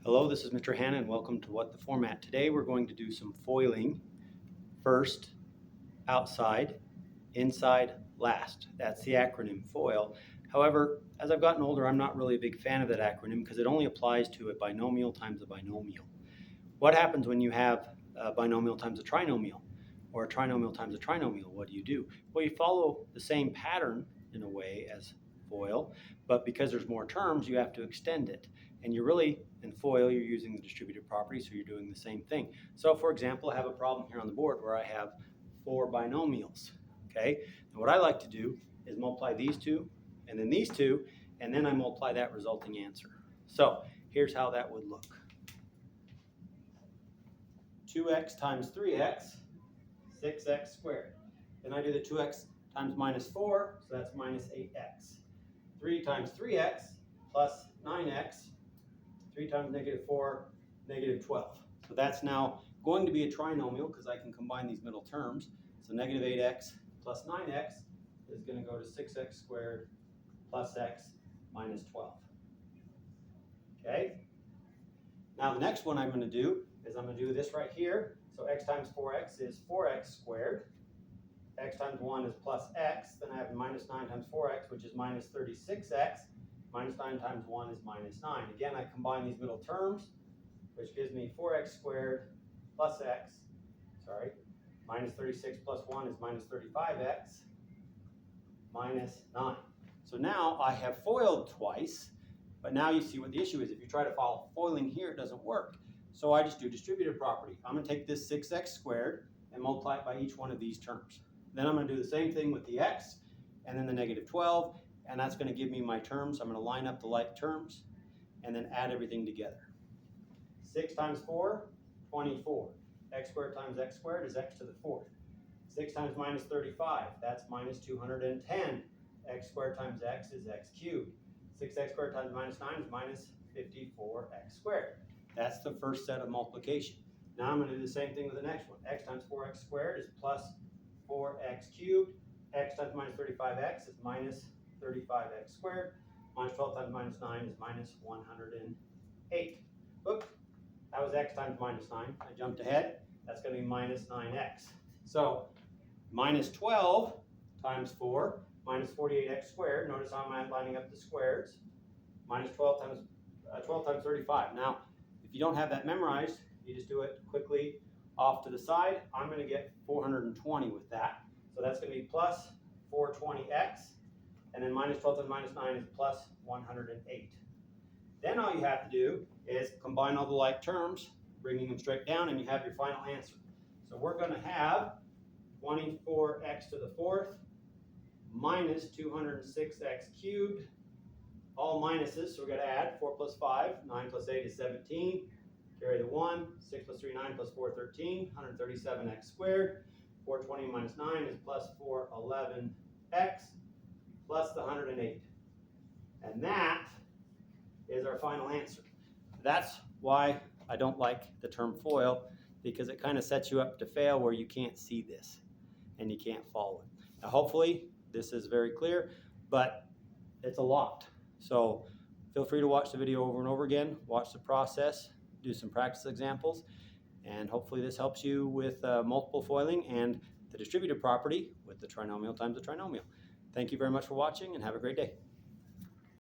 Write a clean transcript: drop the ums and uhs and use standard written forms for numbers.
Hello, this is Mr. Hanna and welcome to What the Format. Today we're going to do some foiling. First, outside, inside, last. That's the acronym FOIL. However, as I've gotten older, I'm not really a big fan of that acronym because it only applies to a binomial times a binomial. What happens when you have a binomial times a trinomial or a trinomial times a trinomial? What do? Well, you follow the same pattern in a way as FOIL, but because there's more terms, you have to extend it. And you're really, in FOIL, you're using the distributive property, so you're doing the same thing. So for example, I have a problem here on the board where I have 4 binomials, okay? And what I like to do is multiply these two, and then these two, and then I multiply that resulting answer. So here's how that would look. 2x times 3x, 6x squared. Then I do the 2x times minus 4, so that's minus 8x. 3 times 3x plus 9x, 3 times negative 4, negative 12. So that's now going to be a trinomial because I can combine these middle terms. So negative 8x plus 9x is going to go to 6x squared plus x minus 12. Okay? Now the next one I'm going to do is I'm going to do this right here. So x times 4x is 4x squared. X times 1 is plus x. Then I have minus 9 times 4x, which is minus 36x. Minus 9 times 1 is minus 9. Again, I combine these middle terms, which gives me 4x squared plus x. Minus 36 plus 1 is minus 35x minus 9. So now I have FOILed twice, but now you see what the issue is. If you try to follow foiling here, it doesn't work. So I just do distributive property. I'm going to take this 6x squared and multiply it by each one of these terms. Then I'm going to do the same thing with the x and then the negative 12, and that's going to give me my terms. I'm going to line up the like terms and then add everything together. 6 times 4, 24. X squared times x squared is x to the 4th. 6 times minus 35, that's minus 210. X squared times x is x cubed. 6x squared times minus 9 is minus 54x squared. That's the first set of multiplication. Now I'm going to do the same thing with the next one. X times 4x squared is plus 4x cubed. X times minus 35x is minus 35x squared. Minus 12 times minus 9 is minus 108. Oops, that was x times minus 9. I jumped ahead. That's going to be minus 9x. So minus 12 times 4, minus 48x squared. Notice how I'm lining up the squares. Minus 12 times 35. Now, if you don't have that memorized, you just do it quickly off to the side. I'm going to get 420 with that. So that's going to be plus 420x. And then minus 12 times minus 9 is plus 108. Then all you have to do is combine all the like terms, bringing them straight down, and you have your final answer. So we're going to have 24x to the 4th minus 206x cubed, all minuses, so we're going to add 4 plus 5, 9 plus 8 is 17, carry the 1, 6 plus 3, 9 plus 4, 13, 137x squared, 420 minus 9 is plus 411x, plus the 108. And that is our final answer. That's why I don't like the term FOIL, because it kind of sets you up to fail where you can't see this and you can't follow it. Now hopefully this is very clear, but it's a lot. So feel free to watch the video over and over again, watch the process, do some practice examples, and hopefully this helps you with multiple foiling and the distributive property with the trinomial times the trinomial. Thank you very much for watching and have a great day.